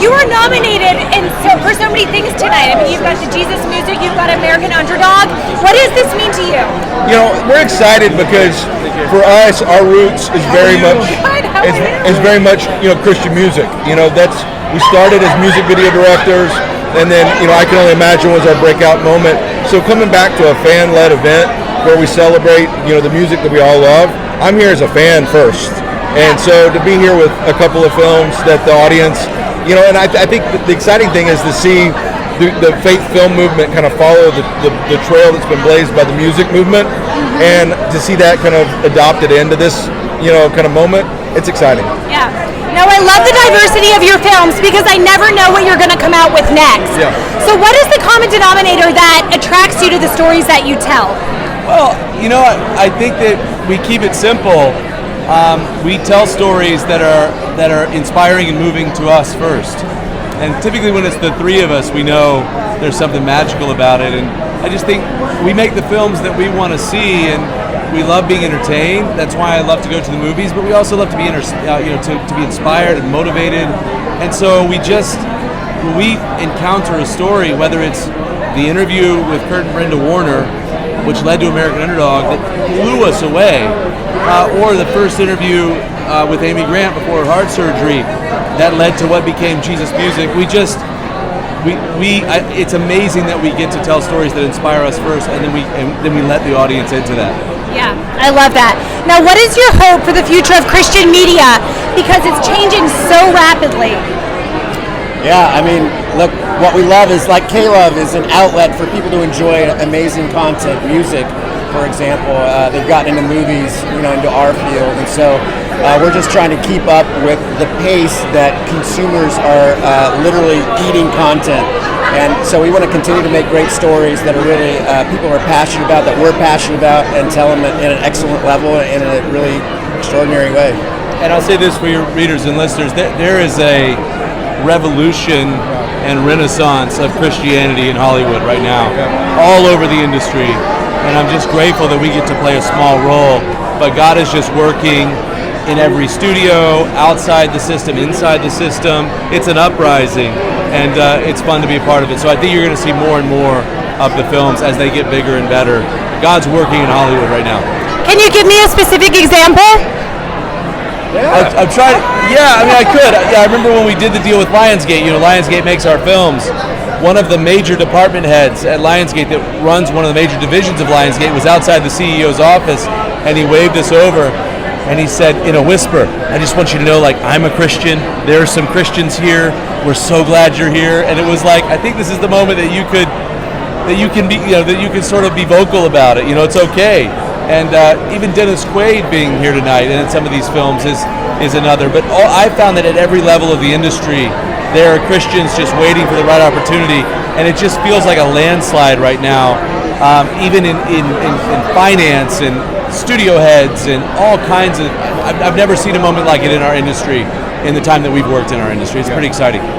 You were nominated for so many things tonight. I mean, you've got the Jesus music, you've got American Underdog. What does this mean to you? You know, we're excited because for us, our roots is very much Christian music. You know, we started as music video directors, and then I can only imagine was our breakout moment. So coming back to a fan-led event where we celebrate the music that we all love, I'm here as a fan first, and so to be here with a couple of films that the audience, and I think the exciting thing is to see the faith film movement kind of follow the trail that's been blazed by the music movement, and to see that kind of adopted into this kind of moment, it's exciting. Yeah. Now, I love the diversity of your films because I never know what you're going to come out with next. Yeah. So what is the common denominator that attracts you to the stories that you tell? Well, I think that we keep it simple. We tell stories that are inspiring and moving to us first. And typically when it's the three of us, we know there's something magical about it. And I just think we make the films that we want to see, and we love being entertained. That's why I love to go to the movies, but we also love to be to be inspired and motivated. And so when we encounter a story, whether it's the interview with Kurt and Brenda Warner, which led to American Underdog, that blew us away, or the first interview with Amy Grant before her heart surgery, that led to what became Jesus Music. It's amazing that we get to tell stories that inspire us first, and then we let the audience into that. Yeah, I love that. Now, what is your hope for the future of Christian media? Because it's changing so rapidly. Yeah, I mean, look, what we love is, like K-Love is an outlet for people to enjoy amazing content, music, for example. They've gotten into movies, into our field, and so we're just trying to keep up with the pace that consumers are literally eating content. And so we want to continue to make great stories that are really people are passionate about, that we're passionate about, and tell them in an excellent level in a really extraordinary way. And I'll say this for your readers and listeners, there is a revolution and renaissance of Christianity in Hollywood right now, all over the industry. And I'm just grateful that we get to play a small role, but God is just working in every studio, outside the system, inside the system. It's an uprising, and it's fun to be a part of it. So I think you're going to see more and more of the films as they get bigger and better. God's working in Hollywood right now. Can you give me a specific example? I'm trying. Yeah, I mean, I could. Yeah, I remember when we did the deal with Lionsgate. Lionsgate makes our films. One of the major department heads at Lionsgate that runs one of the major divisions of Lionsgate was outside the CEO's office, and he waved us over, and he said in a whisper, "I just want you to know, I'm a Christian. There are some Christians here. We're so glad you're here." And it was like, I think this is the moment that you can sort of be vocal about it. It's okay. And even Dennis Quaid being here tonight and in some of these films is another. But I found that at every level of the industry, there are Christians just waiting for the right opportunity, and it just feels like a landslide right now, even in finance and studio heads and all kinds of. I've never seen a moment like it in our industry in the time that we've worked in our industry. It's pretty exciting.